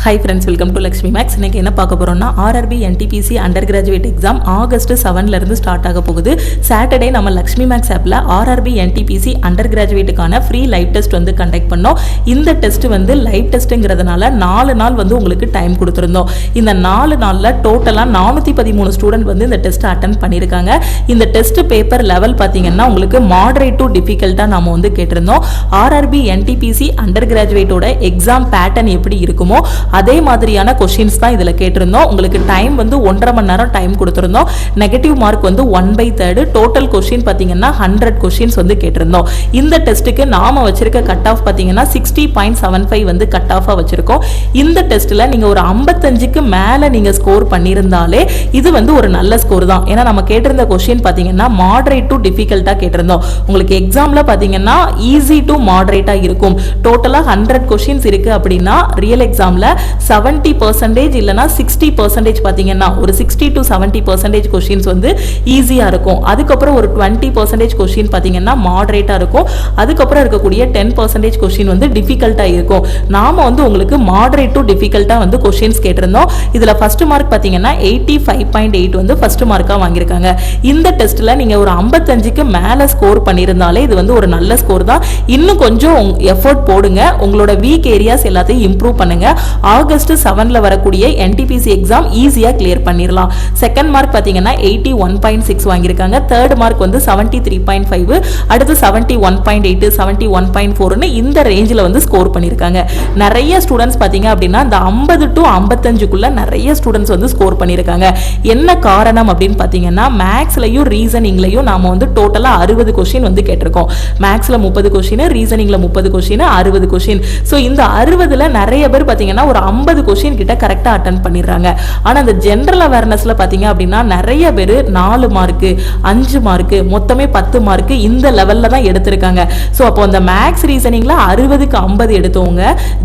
Hi friends, welcome to Lakshmi Max. இன்னைக்கு என்ன பார்க்க போறோம்னா RRB NTPC undergraduate exam August 7ல இருந்து ஸ்டார்ட் ஆக போகுது. சாட்டர்டே நம்ம லக்ஷ்மி மேக்ஸ் ஆப்ல RRB NTPC அண்டர் கிராஜுவேட்டுக்கான ஃப்ரீ லைவ் டெஸ்ட் வந்து கண்டக்ட் பண்ணோம். இந்த டெஸ்ட் வந்து லைவ் டெஸ்ட்ங்கிறதுனால 4 நாள் வந்து உங்களுக்கு டைம் கொடுத்திருந்தோம். இந்த 4 நாள்ல டோட்டலா 413 ஸ்டூடெண்ட் வந்து இந்த டெஸ்ட் அட்டெண்ட் பண்ணிருக்காங்க. இந்த டெஸ்ட் பேப்பர் லெவல் பாத்தீங்கன்னா உங்களுக்கு மாடரேட் டு டிஃபிகல்ட்டா நாம வந்து கேட்டிருந்தோம். RRB NTPC அண்டர் கிராஜுவேட்டோட எக்ஸாம் பேட்டர்ன் எப்படி இருக்குமோ அதே மாதிரியான क्वेश्चंस தான் இதுல கேட்டிருந்தோம். உங்களுக்கு டைம் வந்து 1.5 மணி நேரம் டைம் கொடுத்திருந்தோம். நெகட்டிவ் மார்க் வந்து 1/3. டோட்டல் क्वेश्चन பாத்தீங்கன்னா 100 क्वेश्चंस வந்து கேட்டிருந்தோம். இந்த டெஸ்ட்க்கு நாம வச்சிருக்க கட் ஆஃப் பாத்தீங்கன்னா 60.75 வந்து கட் ஆஃபா வச்சிருக்கோம். இந்த டெஸ்ட்ல நீங்க ஒரு 55க்கு மேல நீங்க ஸ்கோர் பண்ணிருந்தாலே இது வந்து ஒரு நல்ல ஸ்கோர் தான். ஏன்னா நம்ம கேட்டிருந்த क्वेश्चन பாத்தீங்கன்னா மாடரேட் டு டிஃபிகல்ட்டா கேட்டிருந்தோம். உங்களுக்கு எக்ஸாம்ல பாத்தீங்கன்னா ஈஸி டு மாடரேட்டா இருக்கும். டோட்டலா 100 क्वेश्चंस இருக்கு அப்படினா ரியல் எக்ஸாம்ல 70% இல்லனா 60% பாத்தீங்கன்னா ஒரு 60 to 70% क्वेश्चंस வந்து ஈஸியா இருக்கும். அதுக்கு அப்புறம் ஒரு 20% क्वेश्चन பாத்தீங்கன்னா மாடரேட்டா இருக்கும். அதுக்கு அப்புறம் இருக்கக்கூடிய 10% क्वेश्चन வந்து டிஃபிகல்ட்டா இருக்கும். நாம வந்து உங்களுக்கு மாடரேட் டு டிஃபிகல்ட்டா வந்து क्वेश्चंस கேட்டிருந்தோம். இதுல ஃபர்ஸ்ட் மார்க் பாத்தீங்கன்னா 85.8 வந்து ஃபர்ஸ்ட் மார்க்கா வாங்கிருக்காங்க. இந்த டெஸ்ட்ல நீங்க ஒரு 55க்கு மேல ஸ்கோர் பண்ணிருந்தாலே இது வந்து ஒரு நல்ல ஸ்கோர் தான். இன்னும் கொஞ்சம் எஃபோர்ட் போடுங்க. உங்களோட வீக் ஏரியாஸ் எல்லாத்தையும் இம்ப்ரூவ் பண்ணுங்க. ஆகஸ்ட் 7ல வரக்கூடிய NTPC எக்ஸாம் ஈஸியா கிளியர் பண்ணிரலாம். செகண்ட் மார்க் பாத்தீங்கன்னா 81.6 வாங்கிருக்காங்க. தேர்ட் மார்க் வந்து 73.5, அடுத்து 71.8, 71.4 னு இந்த ரேஞ்சில வந்து ஸ்கோர் பண்ணிருக்காங்க. நிறைய ஸ்டூடண்ட்ஸ் பாத்தீங்க அப்படினா இந்த 50 to 55க்குள்ள நிறைய ஸ்டூடண்ட்ஸ் வந்து ஸ்கோர் பண்ணிருக்காங்க. என்ன காரணம் அப்படினு பாத்தீங்கன்னா மேக்ஸ்லயும் ரீசனிங்லயும் நாம வந்து டோட்டலா 60 क्वेश्चन வந்து கேட்டிருக்கோம். மேக்ஸ்ல 30 क्वेश्चन, ரீசனிங்ல 30 क्वेश्चन, 60 क्वेश्चन. சோ இந்த 60ல நிறைய பேர் பாத்தீங்கன்னா ஒரு 50 क्वेश्चन கிட்ட கரெக்ட்டா அட்டெண்ட் பண்ணிடுறாங்க. ஆனா அந்த ஜெனரல் அவேர்னஸ்ல பாத்தீங்க அப்படினா நிறைய பேர் 4 மார்க், 5 மார்க், மொத்தமே 10 மார்க் இந்த லெவல்ல தான் எடுத்திருக்காங்க. சோ அப்போ அந்த மேக்ஸ் ரீசனிங்ல 60க்கு 50 எடுத்தவங்க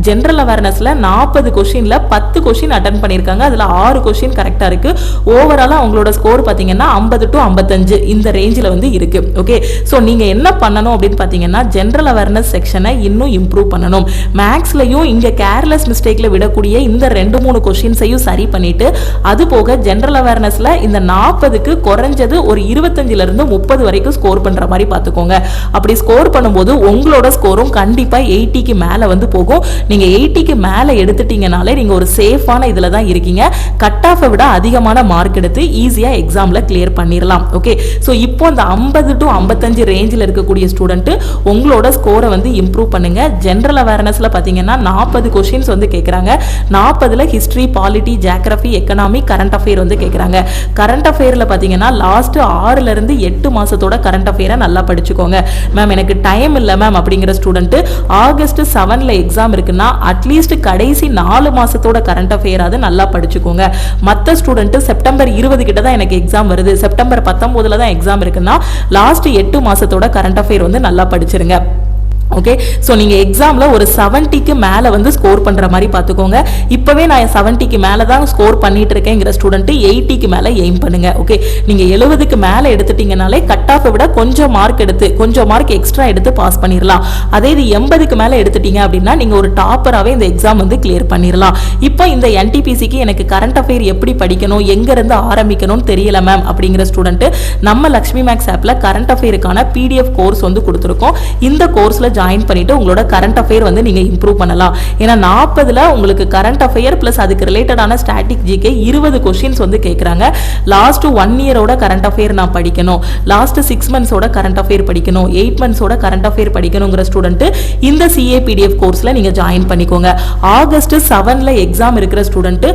ஜெனரல் அவேர்னஸ்ல 40 क्वेश्चनல 10 क्वेश्चन அட்டெண்ட் பண்ணிருக்காங்க. அதுல 6 क्वेश्चन கரெக்ட்டா இருக்கு. ஓவராலா அவங்களோட ஸ்கோர் பாத்தீங்கன்னா 50 to 55 இந்த ரேஞ்சில வந்து இருக்கு. ஓகே, சோ நீங்க என்ன பண்ணணும் அப்படினு பாத்தீங்கன்னா ஜெனரல் அவேர்னஸ் செக்ஷனை இன்னும் இம்ப்ரூவ் பண்ணணும். மேக்ஸ்லயும் இங்க கேர்லெஸ் மிஸ்டேக்ல விடக்கூடிய இந்த 2-3 क्वेश्चंसையும் சரி பண்ணிட்டு அது போக ஜெனரல் அவேர்னஸ்ல இந்த 40க்கு குறைஞ்சது ஒரு 25ல இருந்து 30 வரைக்கும் ஸ்கோர் பண்ற மாதிரி பாத்துக்கோங்க. அப்படி ஸ்கோர் பண்ணும்போது உங்களோட ஸ்கோரும் கண்டிப்பா 80க்கு மேல வந்து போகும். நீங்க 80க்கு மேல எடுத்துட்டீங்கனாலே நீங்க ஒரு சேஃபான இதுல தான் இருக்கீங்க. கட் ஆஃபை விட அதிகமான மார்க் எடுத்து ஈஸியா எக்ஸாம்ல கிளியர் பண்ணிரலாம். ஓகே, சோ இப்போ இந்த 50 to 55 ரேஞ்சில இருக்கக்கூடிய ஸ்டூடெண்ட் உங்களோட ஸ்கோரை வந்து இம்ப்ரூவ் பண்ணுங்க. ஜெனரல் அவேர்னஸ்ல பாத்தீங்கன்னா 40 क्वेश्चंस வந்து கேக்குறாங்க. 40ல history, polity, geography, economy, current affair வந்து கேக்குறாங்க. கரண்ட் அஃபேர்ல பாத்தீங்கன்னா லாஸ்ட் 6ல இருந்து 8 மாசத்தோட கரண்ட் அஃபேரை நல்லா படிச்சுக்கோங்க. மேம் எனக்கு டைம் இல்ல மேம் அப்படிங்கிற ஸ்டூடெண்ட் ஆகஸ்ட் 7ல எக்ஸாம் இருக்குன்னா அட்லீஸ்ட் கடைசி 4 மாசத்தோட கரண்ட் அஃபேர் அது நல்லா படிச்சுக்கோங்க. மத்த ஸ்டூடெண்ட் செப்டம்பர் 20 கிட்ட தான் எனக்கு எக்ஸாம் வருது, செப்டம்பர் 19ல தான் எக்ஸாம் இருக்குன்னா லாஸ்ட் 8 மாசத்தோட கரண்ட் அஃபேர் வந்து நல்லா படிச்சிருங்க. ஓகே, சோ நீங்க எக்ஸாம்ல ஒரு 70க்கு மேல வந்து ஸ்கோர் பண்ற மாதிரி பாத்துக்கோங்க. இப்பவே நான் 70க்கு மேல தான் ஸ்கோர் பண்ணிட்டு இருக்கேங்கிற ஸ்டூடெண்ட் 80க்கு மேல எய்ம் பண்ணுங்க. ஓகே, நீங்க 70க்கு மேல எடுத்துட்டீங்கனாலே கட் ஆஃபை விட கொஞ்சம் மார்க் எடுத்து கொஞ்சம் மார்க் எக்ஸ்ட்ரா எடுத்து பாஸ் பண்ணிரலாம். அதே இது 80க்கு மேல எடுத்துட்டீங்க அப்படின்னா நீங்க ஒரு டாப்பராவே இந்த எக்ஸாம் வந்து கிளியர் பண்ணிரலாம். இப்போ இந்த NTPCக்கு எனக்கு கரண்ட் அஃபேர் எப்படி படிக்கணும், எங்க இருந்து ஆரம்பிக்கணும்னு தெரியல மேம் அப்படிங்கிற ஸ்டூடெண்ட் நம்ம லக்ஷ்மி மேக்ஸ் ஆப்ல கரண்ட் அஃபேருக்கான PDF கோர்ஸ் வந்து கொடுத்திருக்கோம். இந்த கோர்ஸ்ல ஜாயின் பண்ணிட்டு உங்களோட கரண்ட் அஃபேர் வந்து நீங்க இம்ப்ரூவ் பண்ணலாம். ஏன்னா 40ல உங்களுக்கு கரண்ட் அஃபேர் பிளஸ் அதுக்கு ரிலேட்டடான ஸ்டாட்டிக் ஜிகே 20 क्वेश्चंस வந்து கேக்குறாங்க. லாஸ்ட் 1 இயரோட கரண்ட் அஃபேர் நான் படிக்கணும், லாஸ்ட் 6 மந்த்ஸோட கரண்ட் அஃபேர் படிக்கணும், 8 மந்த்ஸோட கரண்ட் அஃபேர் படிக்கணும்ங்கற ஸ்டூடெண்ட் இந்த CA PDF கோர்ஸ்ல நீங்க ஜாயின் பண்ணிக்கோங்க. ஆகஸ்ட் 7ல எக்ஸாம் இருக்கிற ஸ்டூடெண்ட்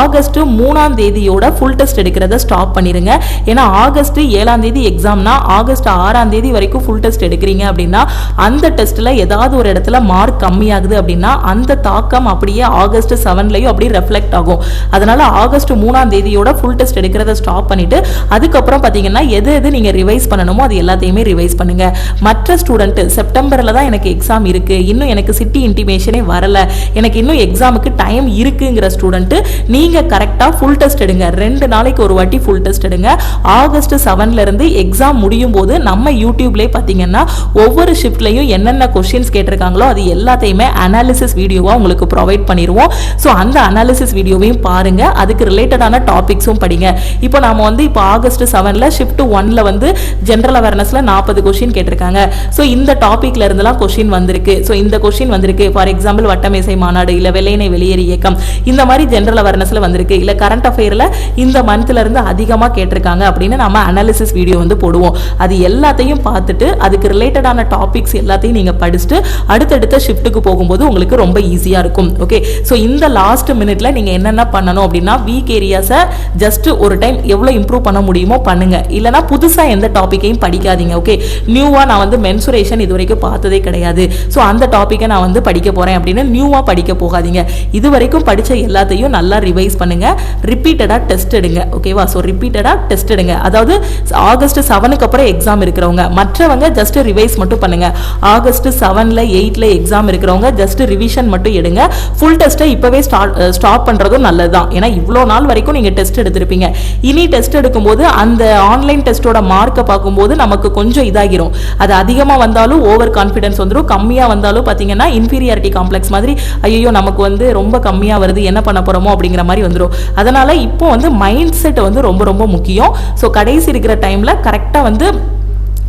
ஆகஸ்ட் 3ஆம் தேதியோட ஃபுல் டெஸ்ட் எடுக்கிறத ஸ்டாப் பண்ணிருங்க. ஏன்னா ஆகஸ்ட் 7ஆம் தேதி எக்ஸாம்னா ஆகஸ்ட் 6ஆம் தேதி வரைக்கும் ஃபுல் டெஸ்ட் எடுக்கிறீங்க அப்படின்னா அந்த டெஸ்ட்ல ஏதாவது ஒரு இடத்துல மார்க் கம்மியாகுது அப்படின்னா அந்த தாக்கம் அப்படியே ஆகஸ்ட் 7லயும் அப்படியே ரெஃப்ளெக்ட் ஆகும். அதனால ஆகஸ்ட் 3ஆம் தேதியோட ஃபுல் டெஸ்ட் எடுக்கிறத ஸ்டாப் பண்ணிட்டு அதுக்கப்புறம் பாத்தீங்கன்னா எது நீங்க ரிவைஸ் பண்ணணுமோ அது எல்லாத்தையுமே ரிவைஸ் பண்ணுங்க. மற்ற ஸ்டூடெண்ட் செப்டம்பர்ல தான் எனக்கு எக்ஸாம் இருக்கு, இன்னும் எனக்கு சிட்டி இன்டிமேஷனே வரல, எனக்கு இன்னும் எக்ஸாமுக்கு டைம் இருக்குங்கிற ஸ்டூடெண்ட் நீங்க கரெக்டா ஃபுல் டெஸ்ட் எடுங்க. 2 நாளைக்கு ஒரு வாட்டி ஃபுல் டெஸ்ட் எடுங்க. ஆகஸ்ட் 7ல இருந்து எக்ஸாம் முடியும் போது நம்ம யூடியூப்லயே பாத்தீங்கன்னா ஒவ்வொரு ஷிஃப்ட்லயும் என்னென்ன என்னென்ன கொஸ்டின்ஸ் கேட்டிருக்காங்களோ அது எல்லாத்தையுமே அனாலிசிஸ் வீடியோவா உங்களுக்கு ப்ரொவைட் பண்ணிடுவோம். ஸோ அந்த அனாலிசிஸ் வீடியோவையும் பாருங்க, அதுக்கு ரிலேட்டடான டாபிக்ஸும் படிங்க. இப்போ நாம வந்து இப்போ ஆகஸ்ட் 7ல ஷிஃப்ட் 1ல வந்து ஜெனரல் அவேர்னஸ்ல 40 கொஸ்டின் கேட்டிருக்காங்க. ஸோ இந்த டாபிக்ல இருந்தெல்லாம் கொஸ்டின் வந்திருக்கு. ஸோ இந்த கொஸ்டின் வந்திருக்கு. ஃபார் எக்ஸாம்பிள் வட்டமேசை மாநாடு, இல்ல வெள்ளையனை வெளியேறு இயக்கம், இந்த மாதிரி ஜெனரல் அவேர்னஸ்ல வந்திருக்கு. இல்ல கரண்ட் அஃபேர்ல இந்த மந்த்ல இருந்து அதிகமா கேட்டிருக்காங்க அப்படின்னு நம்ம அனாலிசிஸ் வீடியோ வந்து போடுவோம். அது எல்லாத்தையும் பார்த்துட்டு அதுக்கு ரிலேட்டடான டாபிக்ஸ் எல்லாத்தையும் நீங்க படிச்சுட்டு அடுத்தடுத்த ஷிஃப்ட்டுக்கு போகும்போது உங்களுக்கு ரொம்ப ஈஸியா இருக்கும். ஓகே, ஸோ இந்த லாஸ்ட் மினிட்ல நீங்க என்னென்ன பண்ணணும் அப்படின்னா வீக் ஏரியாஸை ஜஸ்ட் ஒரு டைம் எவ்வளவு இம்ப்ரூவ் பண்ண முடியுமோ பண்ணுங்க. இல்லைனா புதுசா எந்த டாபிக்கையும் படிக்காதீங்க. ஓகே, நியூவா நான் வந்து மென்சுரேஷன் இது வரைக்கும் பார்த்ததே கிடையாது, ஸோ அந்த டாபிக்கை நான் வந்து படிக்க போறேன் அப்படின்னு நியூவா படிக்க போகாதீங்க. இது வரைக்கும் படிச்ச எல்லாத்தையும் நல்லா ரிவைஸ் பண்ணுங்க. ரிப்பீட்டடா டெஸ்ட் எடுங்க. ஓகேவா? ஸோ ரிப்பீட்டடா டெஸ்ட் எடுங்க. அதாவது ஆகஸ்ட் 7க்கு அப்புறம் எக்ஸாம் இருக்கிறவங்க, மற்றவங்க ஜஸ்ட் ரிவைஸ் மட்டும் பண்ணுங்க. ஆகஸ்ட் 7ல 8ல எக்ஸாம் இருக்கிறவங்க ஜஸ்ட் ரிவிஷன் மட்டும் எடுங்க. ஃபுல் டெஸ்ட்டை இப்பவே ஸ்டாப் பண்றதும் நல்லதுதான். ஏன்னா இவ்வளோ நாள் வரைக்கும் நீங்க டெஸ்ட் எடுத்திருப்பீங்க. இனி டெஸ்ட் எடுக்கும்போது அந்த ஆன்லைன் டெஸ்டோட மார்க்கை பார்க்கும்போது நமக்கு கொஞ்சம் இதாகிரும். அது அதிகமா வந்தாலும் ஓவர் கான்ஃபிடன்ஸ் வந்துடும், கம்மியா வந்தாலும் பாத்தீங்கன்னா இன்ஃபீரியாரிட்டி காம்ப்ளெக்ஸ் மாதிரி ஐயோ நமக்கு வந்து ரொம்ப கம்மியா வருது, என்ன பண்ண போறோமோ அப்படிங்கிற மாதிரி வந்துடும். அதனால இப்போ வந்து மைண்ட் செட் வந்து ரொம்ப ரொம்ப முக்கியம். ஸோ கடைசி இருக்கிற டைம்ல கரெக்டா வந்து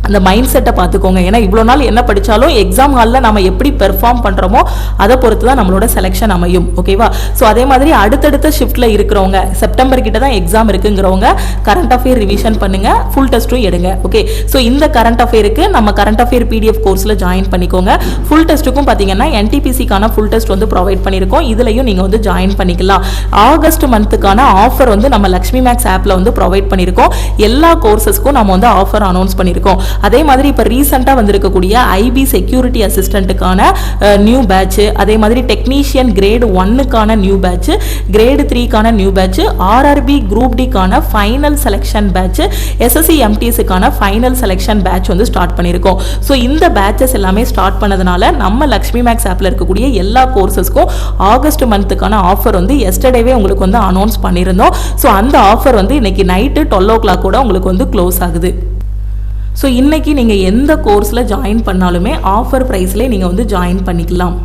அந்த மைண்ட் செட்டை பார்த்துக்கோங்க. ஏன்னா இவ்வளோ நாள் என்ன படித்தாலும் எக்ஸாம் ஹாலில் நம்ம எப்படி பெர்ஃபார்ம் பண்ணுறோமோ அதை பொறுத்து தான் நம்மளோட செலெக்ஷன் அமையும். ஓகேவா? ஸோ அதே மாதிரி அடுத்தடுத்த ஷிஃப்ட்டில் இருக்கிறவங்க, செப்டம்பர் கிட்ட தான் எக்ஸாம் இருக்குங்கிறவங்க கரண்ட் அஃபேர் ரிவிஷன் பண்ணுங்க, ஃபுல் டெஸ்ட்டும் எடுங்க. ஓகே, ஸோ இந்த கரண்ட் அஃபேருக்கு நம்ம கரண்ட் அஃபேர் PDF கோர்ஸில் ஜாயின் பண்ணிக்கோங்க. ஃபுல் டெஸ்ட்டுக்கும் பார்த்தீங்கன்னா NTPCக்கான ஃபுல் டெஸ்ட் வந்து ப்ரொவைட் பண்ணியிருக்கோம். இதுலையும் நீங்கள் வந்து ஜாயின் பண்ணிக்கலாம். ஆகஸ்ட் மந்த்துக்கான ஆஃபர் வந்து நம்ம லக்ஷ்மி மேக்ஸ் ஆப்பில் வந்து ப்ரொவைட் பண்ணியிருக்கோம். எல்லா கோர்சஸ்க்கும் நம்ம வந்து ஆஃபர் அனௌன்ஸ் பண்ணியிருக்கோம். அதே மாதிரி இப்போ ரீசெண்டாக வந்திருக்கக்கூடிய IB செக்யூரிட்டி அசிஸ்டண்ட்டுக்கான நியூ பேட்ச், அதே மாதிரி டெக்னீஷியன் கிரேட் 1க்கான நியூ பேட்ச், கிரேட் 3க்கான நியூ பேட்ச், RRB குரூப் Dக்கான ஃபைனல் செலெக்ஷன் பேட்ச், SSC MTSக்கான ஃபைனல் செலெக்ஷன் பேட்ச் வந்து ஸ்டார்ட் பண்ணியிருக்கோம். ஸோ இந்த பேட்சஸ் எல்லாமே ஸ்டார்ட் பண்ணதுனால நம்ம லக்ஷ்மி மேக்ஸ் ஆப்பில் இருக்கக்கூடிய எல்லா கோர்சஸ்க்கும் ஆகஸ்ட் மந்த்துக்கான ஆஃபர் வந்து எஸ்டர்டேவே உங்களுக்கு வந்து அனௌன்ஸ் பண்ணியிருந்தோம். ஸோ அந்த ஆஃபர் வந்து இன்னைக்கு நைட்டு 12 o'clock கூட உங்களுக்கு வந்து க்ளோஸ் ஆகுது. ஸோ இன்னைக்கு நீங்கள் எந்த கோர்ஸில் ஜாயின் பண்ணாலுமே ஆஃபர் ப்ரைஸ்லேயே நீங்கள் வந்து ஜாயின் பண்ணிக்கலாம்.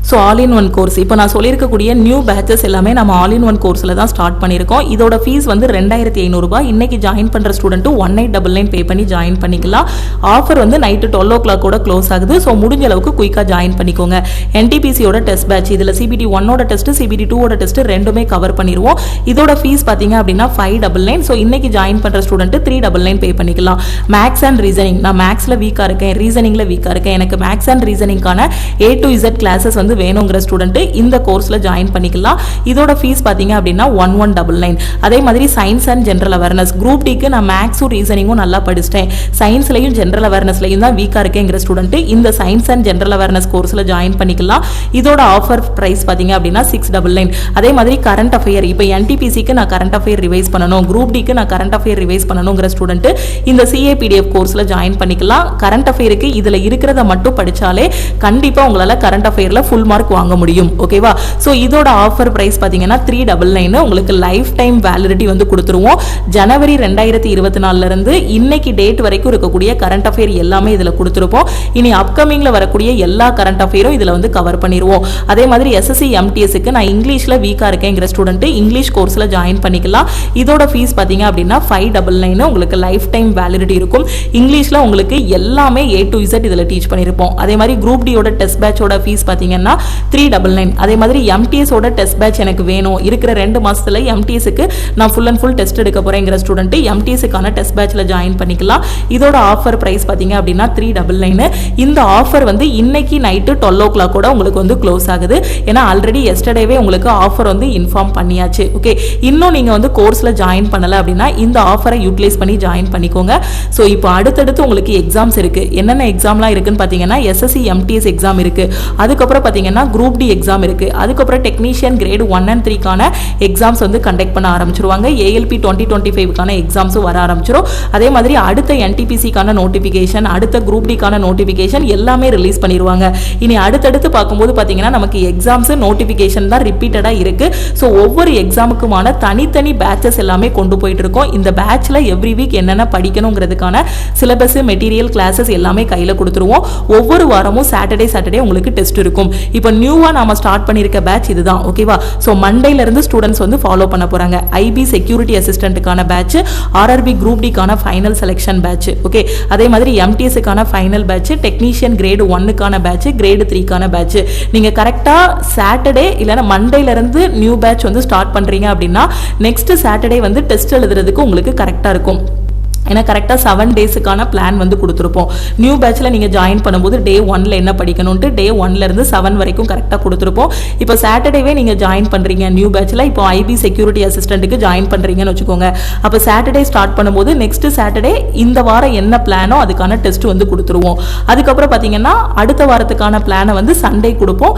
So all in one course இப்போ நான் சொல்லியிருக்கக்கூடிய நியூ பேச்சஸ் எல்லாமே நம்ம ஆல் இன் ஒன் கோர்ஸில் தான் ஸ்டார்ட் பண்ணியிருக்கோம். இதோட ஃபீஸ் வந்து 2500 இன்னைக்கு ஜாயின் பண்ணுற ஸ்டூடெண்ட்டு 1899 பே பண்ணி ஜாயின் பண்ணிக்கலாம். ஆஃபர் வந்து நைட்டு 12 o'clock கூட க்ளோஸ் ஆகுது. ஸோ முடிஞ்ச அளவுக்கு குயிக்காக ஜாயின் பண்ணிக்கோங்க. NTPCயோட டெஸ்ட் பேட்ச், இதில் CBT 1ஓட டெஸ்ட், CBT 2ஓட டெஸ்ட் ரெண்டுமே கவர் பண்ணிடுவோம். இதோட ஃபீஸ் பார்த்தீங்க அப்படின்னா 599. ஸோ இன்னைக்கு ஜாயின் பண்ணுற ஸ்டூடெண்ட்டு 399 பே பண்ணிக்கலாம். மேக்ஸ் அண்ட் ரீசனிங், நான் மேக்ஸில் வீக்காக இருக்கேன், ரீசனிங்கில் வீக்காக இருக்கேன், எனக்கு மேக்ஸ் அண்ட் ரீசனிங்கான A to Z கிளாஸஸ் வந்து வேணுங்கிற ஸ்டூடெண்ட் இந்த கோர்ஸ்ல ஜாயின் பண்ணிக்கலாம். இதோட ஃபீஸ் பாத்தீங்க அப்படின்னா 1199. அதே மாதிரி science and general awareness group Dக்கு நான் மேக்ஸும் ரீசனிங்கும் நல்லா படிச்சிட்டேன், சயின்ஸ்லயும் ஜெனரல் அவேர்னஸ்லயும் தான் வீக்கா இருக்கேங்கிற ஸ்டூடெண்ட் இந்த சயின்ஸ் அண்ட் ஜெனரல் அவேர்னஸ் கோர்ஸ்ல ஜாயின் பண்ணிக்கலாம். இதோட ஆஃபர் பிரைஸ் பாத்தீங்க அப்படின்னா 699. அதே மாதிரி கரண்ட் அஃபேர், இப்போ NTPCக்கு நான் கரண்ட் அஃபேர் ரிவைஸ் பண்ணணும், குரூப் Dக்கு நான் கரண்ட் அஃபேர் ரிவைஸ் பண்ணணுங்கிற ஸ்டூடெண்ட் இந்த CA PDF கோர்ஸ்ல ஜாயின் பண்ணிக்கலாம். கரண்ட் அஃபேருக்கு இதுல இருக்கிறத மட்டும் படிச்சாலே கண்டிப்பா உங்களால கரண்ட் அஃபேர்ல ஃபுல் மார்க் வாங்க முடியும். ஓகேவா? சோ இதோட ஆஃபர் பிரைஸ் பாத்தீங்கன்னா 399. உங்களுக்கு லைஃப் டைம் வேலிடிட்டி வந்து கொடுத்துருவோம். ஜனவரி 2024 இருந்து இன்னைக்கு டேட் வரைக்கும் இருக்கக்கூடிய கரண்ட் அஃபேர் எல்லாமே இதுல கொடுத்துருப்போம். இனி அப்கமிங்ல வரக்கூடிய எல்லா கரண்ட் அஃபேரும் இதுல வந்து கவர் பண்ணிடுவோம். அதே மாதிரி SSC MTSக்கு நான் இங்கிலீஷ்ல வீக்கா இருக்கேங்கிற ஸ்டூடெண்ட் இங்கிலீஷ் கோர்ஸ்ல ஜாயின் பண்ணிக்கலாம். இதோட ஃபீஸ் பாத்தீங்க அப்படின்னா 599. உங்களுக்கு லைஃப் டைம் வேலிடிட்டி இருக்கும். இங்கிலீஷ்ல உங்களுக்கு எல்லாமே A to Z இதுல டீச் பண்ணிருப்போம். அதே மாதிரி குரூப் Dயோட டெஸ்ட் பேட்சோட ஃபீஸ் பாத்தீங்கன்னா 399. அதே மாதிரி MTS ஓட டெஸ்ட் பேட்ச் எனக்கு வேணும், இருக்கிற 2 மாசத்துல MTSக்கு நான் ஃபுல் அண்ட் ஃபுல் டெஸ்ட் எடுக்க போறேங்கிற ஸ்டூடெண்ட் MTSக்கான டெஸ்ட் பேட்ச்ல ஜாயின் பண்ணிக்கலாம். இதோட ஆஃபர் பிரைஸ் பாத்தீங்க அப்படின்னா 399. இந்த ஆஃபர் வந்து இன்னைக்கு நைட்டு 12 o'clock கூட உங்களுக்கு வந்து க்ளோஸ் ஆகுது. ஏன்னா ஆல்ரெடி எஸ்டர்டேவே உங்களுக்கு ஆஃபர் வந்து இன்ஃபார்ம் பண்ணியாச்சு. ஓகே, இன்னும் நீங்க வந்து கோர்ஸ்ல ஜாயின் பண்ணல அப்படின்னா இந்த ஆஃபரை யூட்டிலைஸ் பண்ணி ஜாயின் பண்ணிக்கோங்க. ஸோ இப்போ அடுத்தடுத்து உங்களுக்கு எக்ஸாம்ஸ் இருக்கு. என்னென்ன எக்ஸாம்லாம் இருக்குன்னு பாத்தீங்கன்னா SSC MTS எக்ஸாம் இருக்கு. அதுக்கப்புறம் பார்த்தீங்கன்னா குரூப் டி எக்ஸாம் இருக்குது. அதுக்கப்புறம் டெக்னீஷியன் கிரேடு 1 and 3க்கான எக்ஸாம்ஸ் வந்து கண்டக்ட் பண்ண ஆரம்பிச்சிருவாங்க. ஏஎல்பி 2025க்கான எக்ஸாம்ஸும் வர ஆரம்பிச்சிடும். அதே மாதிரி அடுத்த என்டிபிசிக்கான நோட்டிஃபிகேஷன், அடுத்த குரூப் டிக்கான நோட்டிஃபிகேஷன் எல்லாமே ரிலீஸ் பண்ணிடுவாங்க. இனி அடுத்தடுத்து பார்க்கும்போது பார்த்தீங்கன்னா நமக்கு எக்ஸாம்ஸ் நோட்டிஃபிகேஷன் தான் ரிப்பீட்டடாக இருக்குது. ஸோ ஒவ்வொரு எக்ஸாமுக்குமான தனித்தனி பேட்சஸ் எல்லாமே கொண்டு போயிட்டு இருக்கோம். இந்த பேட்சில் எவ்ரி வீக் என்னென்ன படிக்கணுங்கிறதுக்கான சிலபஸ், மெட்டீரியல், கிளாஸஸ் எல்லாமே கையில் கொடுத்துருவோம். ஒவ்வொரு வாரமும் சாட்டர்டே உங்களுக்கு டெஸ்ட் இருக்கும். இப்போ நியூவாக நாம ஸ்டார்ட் பண்ணியிருக்க பேட்ச் இதுதான். ஓகேவா? ஸோ மண்டேலேருந்து ஸ்டூடெண்ட்ஸ் வந்து ஃபாலோ பண்ண போகிறாங்க. ஐபி செக்யூரிட்டி அசிஸ்டன்ட்டுக்கான பேட்ச், ஆர்ஆர்பி குரூப் டிக்கான ஃபைனல் செலெக்ஷன் பேட்ச். ஓகே, அதே மாதிரி எம்டிஎஸ்க்கான ஃபைனல் பேட்ச், டெக்னீஷியன் கிரேடு 1க்கான பேட்ச், கிரேடு 3க்கான பேட்ச். நீங்கள் கரெக்டாக சாட்டர்டே இல்லைன்னா மண்டேலேருந்து நியூ பேட்ச் வந்து ஸ்டார்ட் பண்ணுறீங்க அப்படின்னா நெக்ஸ்ட் சாட்டர்டே வந்து டெஸ்ட் எழுதுறதுக்கு உங்களுக்கு கரெக்டாக இருக்கும். ஏன்னா கரெக்டாக 7 டேஸுக்கான பிளான் வந்து கொடுத்துருப்போம். நியூ பேட்சில் நீங்கள் ஜாயின் பண்ணும்போது டே 1ல் என்ன படிக்கணும்ட்டு டே 1லேருந்து 7 வரைக்கும் கரெக்டாக கொடுத்துருப்போம். இப்போ சாட்டர்டேவே நீங்கள் ஜாயின் பண்ணுறீங்க நியூ பேட்சில். இப்போ ஐபி செக்யூரிட்டி அசிஸ்டண்ட்டுக்கு ஜாயின் பண்ணுறீங்கன்னு வச்சுக்கோங்க. அப்போ சாட்டர்டே ஸ்டார்ட் பண்ணும்போது நெக்ஸ்ட் சாட்டர்டே இந்த வாரம் என்ன பிளானோ அதுக்கான டெஸ்ட் வந்து கொடுத்துருவோம். அதுக்கப்புறம் பார்த்தீங்கன்னா அடுத்த வாரத்துக்கான பிளானை வந்து சண்டே கொடுப்போம்.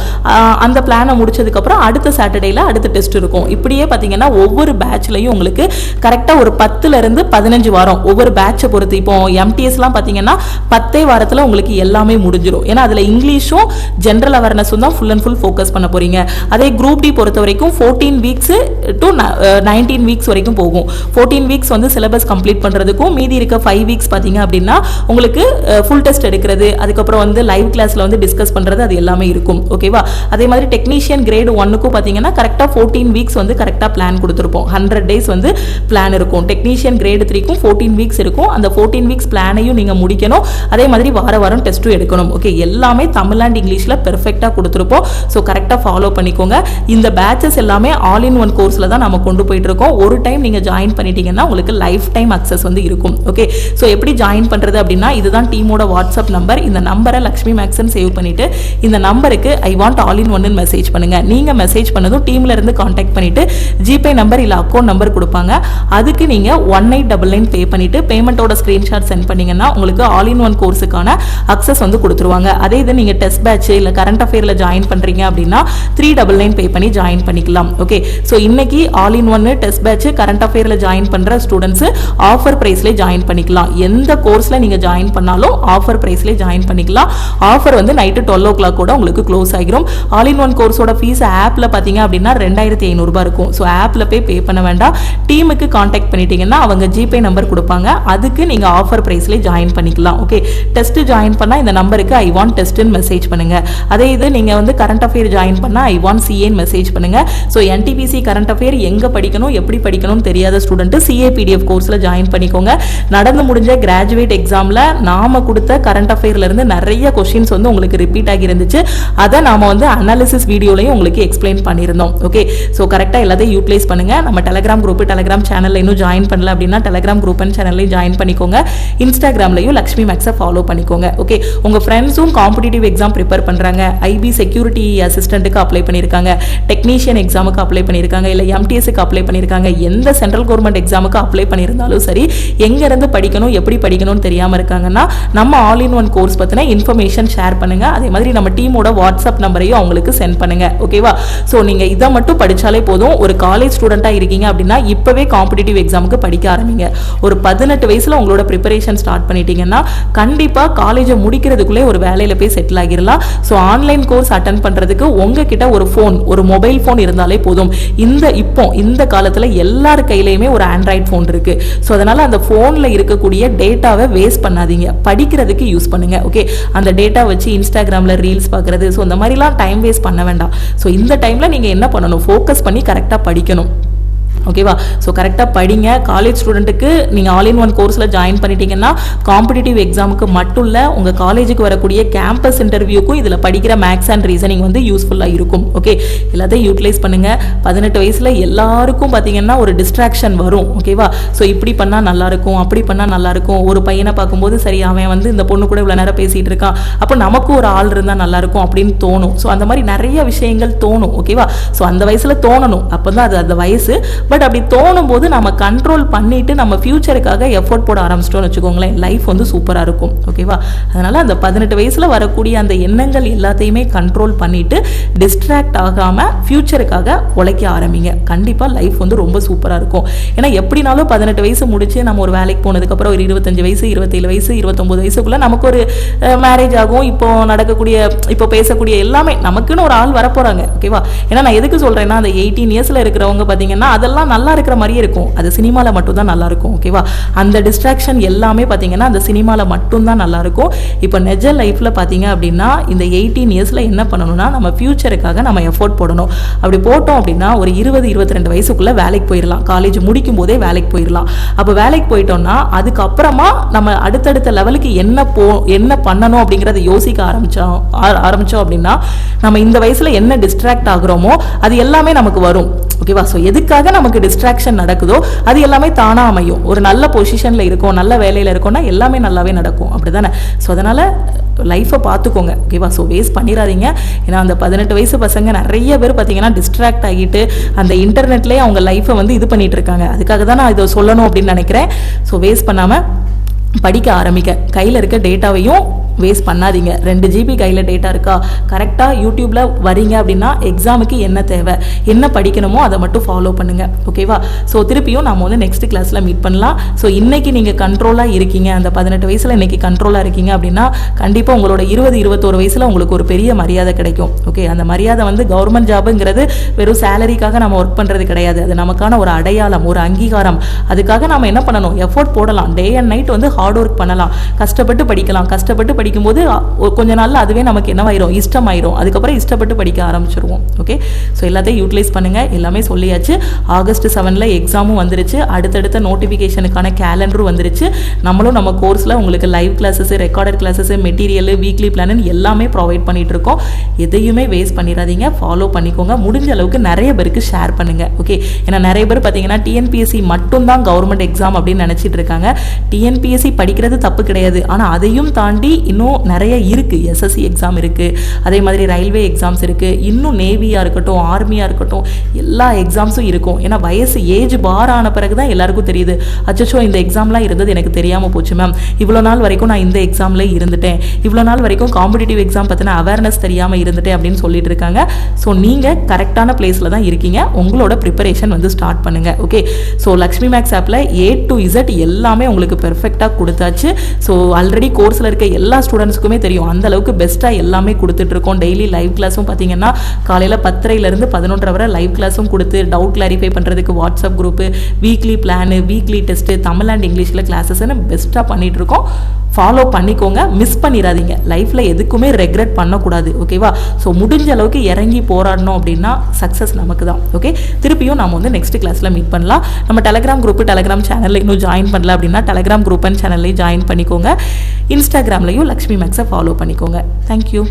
அந்த பிளானை முடிச்சதுக்கப்புறம் அடுத்த சாட்டர்டேல அடுத்த டெஸ்ட் இருக்கும். இப்படியே பார்த்தீங்கன்னா ஒவ்வொரு பேட்ச்லையும் உங்களுக்கு கரெக்டாக ஒரு 10லேருந்து 15 வாரம் ஒவ்வொரு பேட்சை பொறுத்து. இப்போ எம்டிஎஸ்லாம் பார்த்தீங்கன்னா 10 வாரத்தில் உங்களுக்கு எல்லாமே முடிஞ்சிடும். ஏன்னா அதில் இங்கிலீஷும் ஜென்ரல் அவேர்னஸும் தான் ஃபுல் அண்ட் ஃபுல் ஃபோக்கஸ் பண்ண போறீங்க. அதே குரூப் டி பொறுத்த வரைக்கும் 14 வீக்ஸ் டு 19 வீக்ஸ் வரைக்கும் போகும். 14 வீக்ஸ் வந்து சிலபஸ் கம்ப்ளீட் பண்ணுறதுக்கும் மீதி இருக்க 5 வீக்ஸ் பார்த்தீங்க அப்படின்னா உங்களுக்கு ஃபுல் டெஸ்ட் எடுக்கிறது, அதுக்கப்புறம் வந்து லைவ் கிளாஸில் வந்து டிஸ்கஸ் பண்ணுறது, அது எல்லாமே இருக்கும். ஓகேவா? அதே மாதிரி டெக்னீஷியன் கிரேடு 1க்கும் பார்த்தீங்கன்னா கரெக்டாக 14 வீக்ஸ் வந்து கரெக்டாக பிளான் கொடுத்துருப்போம். 100 டேஸ் வந்து பிளான் இருக்கும். டெக்னீஷியன் கிரேடு 3க்கும் 14 வீக்ஸ் இருக்கும். அந்த 14 வீக்ஸ் பிளானையும் நீங்க முடிக்கணும். அதே மாதிரி வாரம் டெஸ்ட்டும் எடுக்கணும். ஓகே, எல்லாமே தமிழ் அண்ட் இங்கிலீஷ்ல பெர்ஃபெக்ட்டா கொடுத்துருப்போம். ஸோ கரெக்டாக ஃபாலோ பண்ணிக்கோங்க. இந்த பேட்சஸ் எல்லாமே ஆல் இன் ஒன் கோர்ஸ்ல தான் நம்ம கொண்டு போயிட்டு இருக்கோம். ஒரு டைம் நீங்க ஜாயின் பண்ணிட்டீங்கன்னா உங்களுக்கு லைஃப் டைம் அக்சஸ் வந்து இருக்கும். ஓகே, ஸோ எப்படி ஜாயின் பண்றது அப்படின்னா இதுதான் டீமோட வாட்ஸ்அப் நம்பர். இந்த நம்பரை லக்ஷ்மி மேக்ஸ்ன்னு சேவ் பண்ணிட்டு இந்த நம்பருக்கு ஐ வாண்ட் ஆல் இன் ஒன்னு மெசேஜ் பண்ணுங்க. நீங்க மெசேஜ் பண்ணதும் டீம்ல இருந்து கான்டாக்ட் பண்ணிட்டு ஜிபே நம்பர் இல்ல அக்கௌண்ட் நம்பர் கொடுப்பாங்க. அதுக்கு நீங்க 1899 பே பண்ணிட்டு பேமெண்ட்டோட ஸ்கிரீன்ஷாட் சென்ட் பண்ணீங்கன்னா உங்களுக்கு ஆல் இன் ஒன் கோர்ஸுக்கான அக்சஸ் வந்து கொடுத்துருவாங்க. அதே இது நீங்க டெஸ்ட் பேட்ச் இல்ல கரண்ட் அஃபேர்ல ஜாயின் பண்றீங்க அப்படின்னா 399 பே பண்ணி ஜாயின் பண்ணிக்கலாம். ஓகே, ஸோ இன்னைக்கு all in one test batch current அஃபேர்ல ஜாயின் பண்ற ஸ்டூடெண்ட்ஸ் ஆஃபர் பிரைஸ்ல ஜாயின் பண்ணிக்கலாம். எந்த கோர்ஸ்ல நீங்க ஜாயின் பண்ணாலும் ஆஃபர் பிரைஸ்ல ஜாயின் பண்ணிக்கலாம். ஆஃபர் வந்து நைட்டு 12 o'clock கூட உங்களுக்கு க்ளோஸ் ஆகிரும். ஆல் இன் ஒன் கோர்ஸோட ஃபீஸ் ஆப்ல பாத்தீங்க அப்படின்னா 2500 இருக்கும். ஸோ ஆப்ல போய் பே பண்ண வேண்டாம். டீமுக்கு கான்டாக்ட் பண்ணிட்டீங்கன்னா அவங்க ஜிபே நம்பர் கொடுப்பாங்க. அதுக்கு நீங்க ஆஃபர் பிரைஸ்ல ஜாயின் பண்ணிக்கலாம். ஓகே, டெஸ்ட் ஜாயின் பண்ணா இந்த நம்பருக்கு ஐ வாண்ட் டெஸ்ட்னு மெசேஜ் பண்ணுங்க. அதே இது நீங்க வந்து கரண்ட் அஃபேர் ஜாயின் பண்ணா ஐ வாண்ட் சிஏன்னு மெசேஜ் பண்ணுங்க. ஸோ என்டிபிசி கரண்ட் அஃபேர் எங்க படிக்கணும் எப்படி படிக்கணும்னு தெரியாத ஸ்டூடெண்ட் சிஏ பிடிஎஃப் கோர்ஸ்ல ஜாயின் பண்ணிக்கோங்க. நடந்து முடிஞ்ச கிராஜுவேட் எக்ஸாம்ல நாம கொடுத்த கரண்ட் அஃபேர்ல இருந்து நிறைய கொஸ்டின்ஸ் வந்து உங்களுக்கு ரிப்பீட் ஆகி இருந்துச்சு. அதை நாம வந்து அனாலிசிஸ் வீடியோலையும் உங்களுக்கு எக்ஸ்பிளைன் பண்ணியிருந்தோம். ஓகே, ஸோ கரெக்டாக எல்லாத்தையும் யூட்டிலைஸ் பண்ணுங்க. நம்ம டெலிகிராம் குரூப், டெலிகிராம் சேனல்ல இன்னும் ஜாயின் பண்ணல அப்படின்னா டெலிகிராம் குரூப் அண்ட் சேனல்லையும் ஜாயின் பண்ணிக்கோங்க. இன்ஸ்டாகிராம்லையும் லக்ஷ்மி மேக்ஸை ஃபாலோ பண்ணிக்கோங்க. ஓகே, உங்க ஃப்ரெண்ட்ஸும் காம்படிட்டிவ் எக்ஸாம் ப்ரிப்பேர் பண்றாங்க, ஐபி செக்யூரிட்டி அசிஸ்டன்ட்டுக்கு அப்ளை பண்ணியிருக்காங்க, டெக்னீஷியன் எக்ஸாமுக்கு அப்ளை பண்ணியிருக்காங்க, இல்லை எம்டிஎஸ்க்கு அப்ளை பண்ணியிருக்காங்க, எந்த சென்ட்ரல் கவர்மெண்ட் எக்ஸாமுக்கு அப்ளை பண்ணியிருந்தாலும் சரி, எங்க இருந்து படிக்கணும் எப்படி படிக்கணும்னு தெரியாம இருக்காங்கன்னா நம்ம ஆல் இன் ஒன் கோர்ஸ் பத்தின இன்ஃபர்மேஷன் ஷேர் பண்ணுங்க. அதே மாதிரி நம்ம டீமோட வாட்ஸ்அப் நம்பரையும் அவங்களுக்கு சென்ட் பண்ணுங்க. ஓகேவா? ஸோ நீங்க இதை மட்டும் படிச்சாலே போதும். ஒரு காலேஜ் ஸ்டூடெண்டா இருக்கீங்க அப்படின்னா இப்பவே காம்படிட்டிவ் எக்ஸாமுக்கு படிக்க ஆரம்பிங்க. ஒரு 18 வயசுல உங்களோட ப்ரிப்பரேஷன் ஸ்டார்ட் பண்ணிட்டீங்கன்னா கண்டிப்பா காலேஜை முடிக்கிறதுக்குள்ளே ஒரு வேலையில போய் செட்டில் ஆகிடலாம். ஸோ ஆன்லைன் கோர்ஸ் அட்டன் பண்றதுக்கு உங்ககிட்ட ஒரு ஃபோன், ஒரு மொபைல் ஃபோன் இருந்தாலே போதும். இந்த காலத்துல எல்லார் கையிலையுமே ஒரு ஆண்ட்ராய்ட் ஃபோன் இருக்கு. ஸோ அதனால அந்த ஃபோன்ல இருக்கக்கூடிய டேட்டாவை வேஸ்ட் பண்ணாதீங்க, படிக்கிறதுக்கு யூஸ் பண்ணுங்க. ஓகே, அந்த டேட்டா வச்சு இன்ஸ்டாகிராம்ல ரீல்ஸ் பார்க்கறது, ஸோ இந்த மாதிரிலாம் டைம் வேஸ்ட் பண்ண வேண்டாம். ஸோ இந்த டைம்ல நீங்க என்ன பண்ணணும், ஃபோக்கஸ் பண்ணி கரெக்டாக படிக்கணும். ஓகேவா? ஸோ கரெக்டாக படிங்க. காலேஜ் ஸ்டூடெண்ட்டுக்கு நீங்கள் ஆல் இன் ஒன் கோர்ஸில் ஜாயின் பண்ணிட்டீங்கன்னா காம்படிட்டிவ் எக்ஸாமுக்கு மட்டும் இல்லை, உங்கள் காலேஜுக்கு வரக்கூடிய கேம்பஸ் இன்டர்வியூக்கும் இதில் படிக்கிற மேக்ஸ் அண்ட் ரீசனிங் வந்து யூஸ்ஃபுல்லாக இருக்கும். ஓகே, எல்லாத்தையும் யூட்டிலைஸ் பண்ணுங்கள். 18 வயசில் எல்லாருக்கும் பார்த்தீங்கன்னா ஒரு டிஸ்ட்ராக்ஷன் வரும். ஓகேவா? ஸோ இப்படி பண்ணால் நல்லாயிருக்கும், அப்படி பண்ணால் நல்லாயிருக்கும். ஒரு பையனை பார்க்கும்போது சரி அவன் வந்து இந்த பொண்ணு கூட இவ்வளோ நேரம் பேசிகிட்டு இருக்கான், அப்போ நமக்கும் ஒரு ஆள் இருந்தால் நல்லாயிருக்கும் அப்படின்னு தோணும். ஸோ அந்த மாதிரி நிறைய விஷயங்கள் தோணும். ஓகேவா? ஸோ அந்த வயசில் தோணணும், அப்போ தான் அது அந்த வயசு. பட் அப்படி தோணும் போது நம்ம கண்ட்ரோல் பண்ணிட்டு நம்ம ஃபியூச்சருக்காக எஃபோர்ட் போட ஆரம்பிச்சிட்டோம்னு வச்சுக்கோங்களேன், லைஃப் வந்து சூப்பராக இருக்கும். ஓகேவா? அதனால் அந்த 18 வயசில் வரக்கூடிய அந்த எண்ணங்கள் எல்லாத்தையுமே கண்ட்ரோல் பண்ணிட்டு டிஸ்ட்ராக்ட் ஆகாமல் ஃபியூச்சருக்காக உழைக்க ஆரம்பிங்க. கண்டிப்பாக லைஃப் வந்து ரொம்ப சூப்பராக இருக்கும். ஏன்னா எப்படினாலும் 18 வயசு முடிச்சு நம்ம ஒரு வேலைக்கு போனதுக்கப்புறம் ஒரு 25 வயசு 27 வயசு 29 வயசுக்குள்ளே நமக்கு ஒரு மேரேஜ் ஆகும். இப்போ நடக்கக்கூடிய இப்போ பேசக்கூடிய எல்லாமே நமக்குன்னு ஒரு ஆள் வரப்போகிறாங்க. ஓகேவா? ஏன்னா நான் எதுக்கு சொல்கிறேன்னா, அந்த 18 இயர்ஸில் இருக்கிறவங்க பார்த்தீங்கன்னா அதெல்லாம் நல்லா இருக்கிற மாதிரியே இருக்கும், அது சினிமாவில் மட்டும்தான் நல்லா இருக்கும். ஓகேவா? அந்த டிஸ்ட்ராக்ஷன் எல்லாமே பார்த்தீங்கன்னா அந்த சினிமாவில் மட்டும்தான் நல்லா இருக்கும். இப்போ நிஜ லைஃப்பில் பார்த்தீங்க அப்படின்னா இந்த 18 இயர்ஸில் என்ன பண்ணணும்னா, நம்ம ஃபியூச்சருக்காக நம்ம எஃபோர்ட் போடணும். அப்படி போட்டோம் அப்படின்னா ஒரு 20-22 வயசுக்குள்ளே வேலைக்கு போயிடலாம். காலேஜ் முடிக்கும் போதே வேலைக்கு போயிடலாம். அப்போ வேலைக்கு போயிட்டோம்னா அதுக்கப்புறமா நம்ம அடுத்தடுத்த லெவலுக்கு என்ன பண்ணணும் அப்படிங்கிறத யோசிக்க ஆரம்பிச்சோம் அப்படின்னா நம்ம இந்த வயசுல என்ன டிஸ்ட்ராக்ட் ஆகுறோமோ அது எல்லாமே நமக்கு வரும். ஓகேவா? ஸோ எதுக்காக நமக்கு டிஸ்ட்ராக்ஷன் நடக்குதோ அது எல்லாமே தானா அமையும். ஒரு நல்ல பொசிஷன்ல இருக்கோம், நல்ல வேலையில இருக்கோம்னா எல்லாமே நல்லாவே நடக்கும். அப்படிதானே? ஸோ அதனால லைஃப்பை பார்த்துக்கோங்க. ஓகேவா? ஸோ வேஸ்ட் பண்ணிடாதீங்க. ஏன்னா அந்த 18 வயசு பசங்க நிறைய பேர் பார்த்தீங்கன்னா டிஸ்ட்ராக்ட் ஆகிட்டு அந்த இன்டர்நெட்லேயே அவங்க லைஃப்பை வந்து இது பண்ணிட்டு இருக்காங்க. அதுக்காக தான் நான் இதை சொல்லணும் அப்படின்னு நினைக்கிறேன். ஸோ வேஸ்ட் பண்ணாமல் படிக்க ஆரம்பிக்க, கையில் இருக்க டேட்டாவையும் வேஸ்ட் பண்ணாதீங்க. 2 GB கையில் டேட்டா இருக்கா, கரெக்டாக யூடியூப்பில் வரீங்க அப்படின்னா எக்ஸாமுக்கு என்ன தேவை, என்ன படிக்கணுமோ அதை மட்டும் ஃபாலோ பண்ணுங்கள். ஓகேவா? ஸோ திருப்பியும் நம்ம வந்து நெக்ஸ்ட் கிளாஸில் மீட் பண்ணலாம். ஸோ இன்றைக்கி நீங்கள் கண்ட்ரோலாக இருக்கீங்க, அந்த 18 வயசில் இன்றைக்கி கண்ட்ரோலாக இருக்கீங்க அப்படின்னா கண்டிப்பாக உங்களோட 20-21 வயசில் உங்களுக்கு ஒரு பெரிய மரியாதை கிடைக்கும். ஓகே? அந்த மரியாதை வந்து கவர்மெண்ட் ஜாபுங்கிறது வெறும் சேலரிக்காக நம்ம ஒர்க் பண்ணுறது கிடையாது. அது நமக்கான ஒரு அடையாளம், ஒரு அங்கீகாரம். அதுக்காக நம்ம என்ன பண்ணணும், எஃபோர்ட் போடலாம். டே அண்ட் நைட் வந்து ஹார்ட் ஒர்க் பண்ணலாம், கஷ்டப்பட்டு படிக்கலாம். கஷ்டப்பட்டு படிக்கும்போது கொஞ்ச நாள்ல அதுவே நமக்கு என்னவாயிரும், இஷ்டமாயிரும். அதுக்கப்புறம் இஷ்டப்பட்டு படிக்க ஆரம்பிச்சிருவோம். ஓகே? ஸோ எல்லாத்தையும் யூட்டிலைஸ் பண்ணுங்க. எல்லாமே சொல்லியாச்சு. ஆகஸ்ட் 7 எக்ஸாமும் வந்துருச்சு. அடுத்தடுத்த நோட்டிஃபிகேஷனுக்கான கேலண்டரும் வந்துருச்சு. நம்மளும் நம்ம கோர்ஸில் உங்களுக்கு live classes, recorded classes, material, weekly plan எல்லாமே ப்ரொவைட் பண்ணிட்டு இருக்கோம். எதையுமே வேஸ்ட் பண்ணிடாதீங்க, ஃபாலோ பண்ணிக்கோங்க. முடிஞ்ச அளவுக்கு நிறைய பேருக்கு ஷேர் பண்ணுங்க. ஓகே? ஏன்னா நிறைய பேர் பார்த்தீங்கன்னா டிஎன்பிஎஸ்சி மட்டும்தான் கவர்மெண்ட் எக்ஸாம் அப்படின்னு நினைச்சிட்டு இருக்காங்க. டிஎன்பிஎஸ்சி படிக்கிறது தப்பு கிடையாது, ஆனால் அதையும் தாண்டி இன்னும் நிறைய இருக்குது. எஸ்எஸ்சி எக்ஸாம் இருக்குது, அதே மாதிரி ரயில்வே எக்ஸாம்ஸ் இருக்குது, இன்னும் நேவியாக இருக்கட்டும், ஆர்மியாக இருக்கட்டும், எல்லா எக்ஸாம்ஸும் இருக்கும். ஏன்னா வயசு ஏஜ் பார் ஆன பிறகு தான் எல்லாருக்கும் தெரியுது, அச்சோ இந்த எக்ஸாம்லாம் இருந்தது எனக்கு தெரியாமல் போச்சு மேம், இவ்வளோ நாள் வரைக்கும் நான் இந்த எக்ஸாமில் இருந்துட்டேன், இவ்வளோ நாள் வரைக்கும் காம்படிட்டிவ் எக்ஸாம் பற்றின அவேர்னஸ் தெரியாமல் இருந்துட்டேன் அப்படின்னு சொல்லிட்டு இருக்காங்க. ஸோ நீங்கள் கரெக்டான பிளேஸில் தான் இருக்கீங்க. உங்களோட ப்ரிப்பரேஷன் வந்து ஸ்டார்ட் பண்ணுங்கள். ஓகே? ஸோ லக்ஷ்மி மேக்ஸ் ஆப்பில் A to Z எல்லாமே உங்களுக்கு பெர்ஃபெக்டாக கொடுத்தாச்சு. ஸோ ஆல்ரெடி கோர்ஸில் இருக்க எல்லா ஸ்டூடெண்ட்ஸுக்குமே தெரியும் அந்த அளவுக்கு பெஸ்ட்டாக எல்லாமே கொடுத்துட்ருக்கோம். டெய்லி லைவ் கிளாஸும் பார்த்தீங்கன்னா காலையில் 10:30 11:30 வரை லைவ் கிளாஸும் கொடுத்து டவுட் கிளாரிஃபை பண்ணுறதுக்கு WhatsApp group, weekly plan, weekly test, Tamil and இங்கிலீஷில் கிளாஸஸ்ன்னு பெஸ்ட்டாக பண்ணிகிட்ருக்கோம். ஃபாலோ பண்ணிக்கோங்க, மிஸ் பண்ணிடாதீங்க. லைஃப்பில் எதுக்குமே ரெக்ரெட் பண்ணக்கூடாது. ஓகேவா? ஸோ முடிஞ்ச அளவுக்கு இறங்கி போராடணும் அப்படின்னா சக்ஸஸ் நமக்கு தான். ஓகே? திருப்பியும் நம்ம வந்து நெக்ஸ்ட் கிளாஸில் மீட் பண்ணலாம். நம்ம டெலகிராம் குரூப்பு, டெலகிராம் சேனலில் இன்னும் ஜாயின் பண்ணல அப்படின்னா டெலகிராம் குரூப் அண்ட் சேனல்லையும் ஜாயின் பண்ணிக்கோங்க. இன்ஸ்டாகிராம்லையும் லக்ஷ்மி மேக்ஸை ஃபாலோ பண்ணிக்கோங்க. தேங்க்யூ.